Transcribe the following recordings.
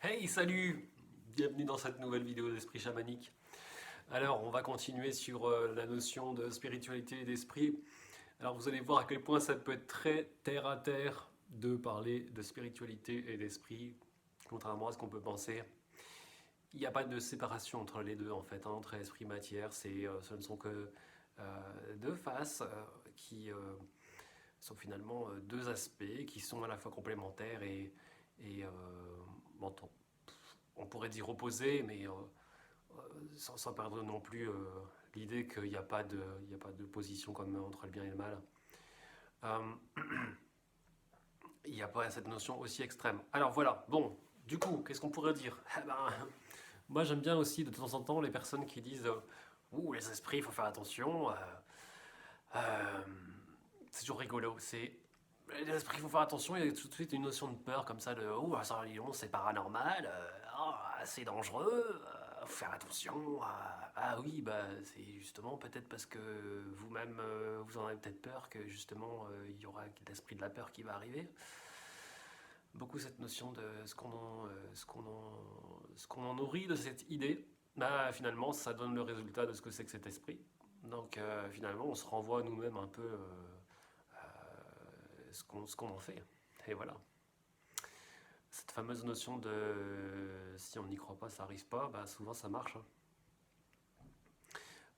Hey, salut! Bienvenue dans cette nouvelle vidéo d'Esprit Chamanique. Alors, on va continuer sur la notion de spiritualité et d'esprit. Alors, vous allez voir à quel point ça peut être très terre à terre de parler de spiritualité et d'esprit, contrairement à ce qu'on peut penser. Il n'y a pas de séparation entre les deux, en fait, hein, entre esprit et matière. Ce ne sont que deux faces qui sont finalement deux aspects qui sont à la fois complémentaires et bon, on pourrait dire opposés, mais sans perdre non plus l'idée qu'il n'y a pas de position comme entre le bien et le mal. Euh, il n'y a pas cette notion aussi extrême. Alors voilà, bon, du coup, qu'est-ce qu'on pourrait dire? Eh ben, moi j'aime bien aussi de temps en temps les personnes qui disent ouh, les esprits, il faut faire attention. Euh, c'est toujours rigolo. Les esprits, il faut faire attention. Il y a tout de suite une notion de peur comme ça de oh, ça, c'est paranormal, c'est dangereux, faut faire attention. Ah oui, bah c'est justement peut-être parce que vous-même vous en avez peut-être peur que justement il y aura l'esprit de la peur qui va arriver. Beaucoup cette notion de ce qu'on en nourrit de cette idée, bah, finalement ça donne le résultat de ce que c'est que cet esprit. Donc finalement on se renvoie nous-mêmes un peu ce qu'on en fait. Et voilà. Cette fameuse notion de si on n'y croit pas, ça arrive pas, bah souvent ça marche, hein.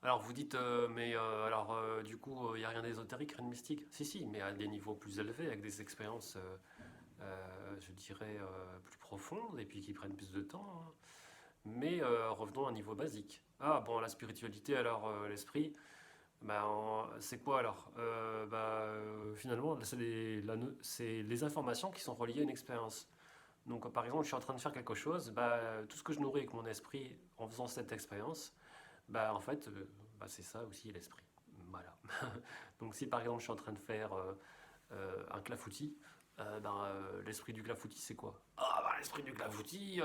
Alors vous dites, mais alors du coup, il n'y a rien d'ésotérique, rien de mystique. Si, si, mais à des niveaux plus élevés, avec des expériences, je dirais, plus profondes et puis qui prennent plus de temps, hein. Mais revenons à un niveau basique. Ah bon, la spiritualité, alors l'esprit, bah, c'est quoi alors? Finalement, c'est les informations qui sont reliées à une expérience. Donc, par exemple, je suis en train de faire quelque chose, bah, tout ce que je nourris avec mon esprit en faisant cette expérience, bah, en fait, bah, c'est ça aussi l'esprit. Voilà. Donc, si par exemple, je suis en train de faire un clafoutis, l'esprit du clafoutis, c'est quoi? Ah, bah, l'esprit du clafoutis,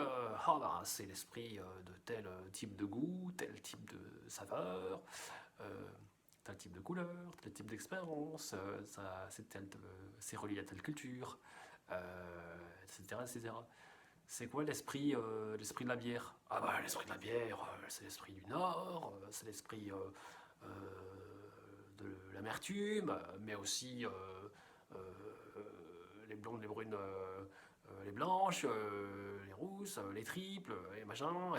c'est l'esprit de tel type de goût, tel type de saveur, euh, tel type de couleur, tel type d'expérience, c'est relié à telle culture, etc., etc. C'est quoi l'esprit de la bière? Ah bah l'esprit de la bière, c'est l'esprit du Nord, c'est l'esprit euh, de l'amertume, mais aussi euh, les blondes, les brunes, les blanches, les rousses, les triples, et machin.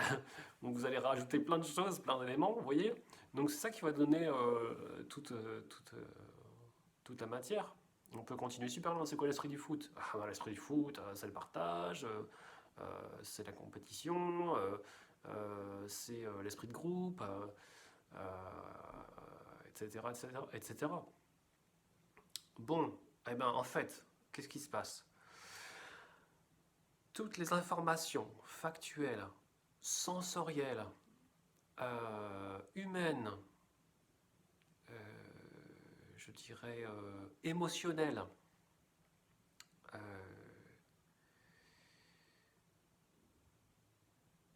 Donc vous allez rajouter plein de choses, plein d'éléments, vous voyez? Donc c'est ça qui va donner toute la matière. On peut continuer super loin. C'est quoi l'esprit du foot? Ah, bah, l'esprit du foot, c'est le partage, c'est la compétition, c'est l'esprit de groupe, etc., etc., etc. Bon, eh ben en fait, qu'est-ce qui se passe? Toutes les informations factuelles, sensorielles, humaines, je dirais émotionnelles, euh,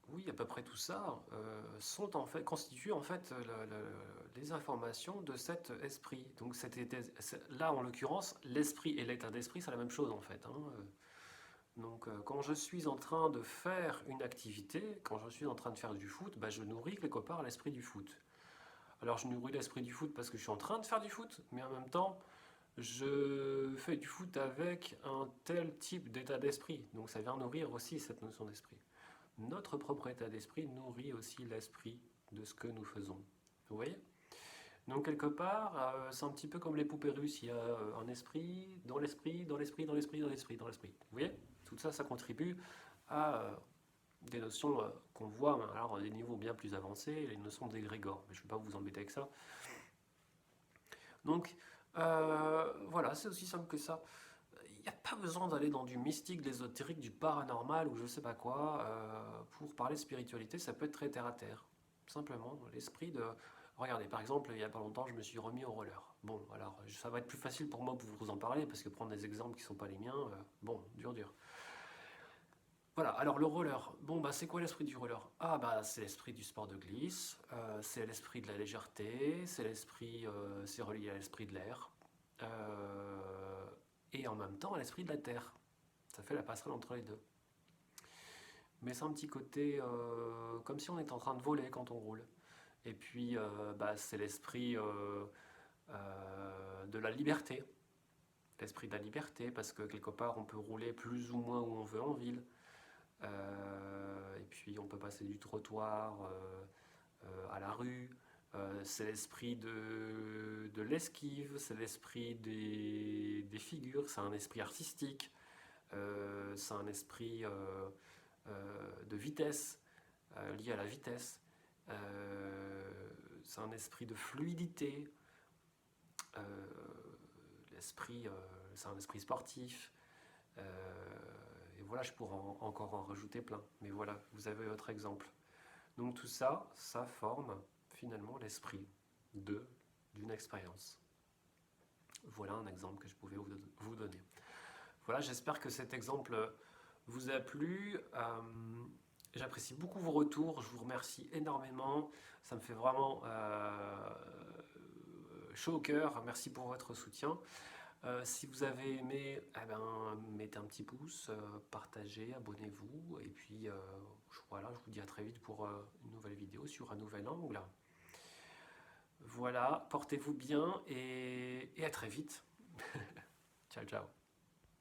oui, à peu près tout ça constituent en fait les informations de cet esprit. Donc là, en l'occurrence, l'esprit et l'état d'esprit, c'est la même chose en fait, hein. Donc quand je suis en train de faire une activité, quand je suis en train de faire du foot, bah, je nourris quelque part l'esprit du foot. Alors je nourris l'esprit du foot parce que je suis en train de faire du foot, mais en même temps, je fais du foot avec un tel type d'état d'esprit. Donc ça vient nourrir aussi cette notion d'esprit. Notre propre état d'esprit nourrit aussi l'esprit de ce que nous faisons. Vous voyez? Donc quelque part, c'est un petit peu comme les poupées russes. Il y a un esprit, dans l'esprit, dans l'esprit, dans l'esprit, dans l'esprit, dans l'esprit. Vous voyez? Tout ça, ça contribue à des notions qu'on voit, alors à des niveaux bien plus avancés, les notions d'égrégore. Mais je ne vais pas vous embêter avec ça. Donc voilà, c'est aussi simple que ça. Il n'y a pas besoin d'aller dans du mystique, de l'ésotérique, du paranormal ou je sais pas quoi pour parler de spiritualité. Ça peut être très terre à terre. Simplement, l'esprit de. Regardez, par exemple, il n'y a pas longtemps, je me suis remis au roller. Bon, alors, ça va être plus facile pour moi pour vous en parler parce que prendre des exemples qui ne sont pas les miens, bon, dur, dur. Voilà, alors le roller, bon, bah, c'est quoi l'esprit du roller? Ah, bah, c'est l'esprit du sport de glisse, c'est l'esprit de la légèreté, c'est relié à l'esprit de l'air, et en même temps à l'esprit de la terre. Ça fait la passerelle entre les deux. mais c'est un petit côté comme si on était en train de voler quand on roule. Et puis, bah, c'est l'esprit de la liberté. L'esprit de la liberté, parce que quelque part, on peut rouler plus ou moins où on veut en ville. Et puis, on peut passer du trottoir à la rue. C'est l'esprit de l'esquive, c'est l'esprit des figures, c'est un esprit artistique, c'est un esprit de vitesse, lié à la vitesse. C'est un esprit de fluidité, euh, l'esprit, c'est un esprit sportif. Et voilà, je pourrais encore en rajouter plein. Mais voilà, vous avez votre exemple. Donc tout ça, ça forme finalement l'esprit d'une expérience. Voilà un exemple que je pouvais vous donner. Voilà, j'espère que cet exemple vous a plu. J'apprécie beaucoup vos retours, je vous remercie énormément. Ça me fait vraiment chaud au cœur. Merci pour votre soutien. Si vous avez aimé, eh ben, mettez un petit pouce, partagez, abonnez-vous. Et puis voilà, je vous dis à très vite pour une nouvelle vidéo sur un nouvel angle. Voilà, portez-vous bien et à très vite. Ciao, ciao.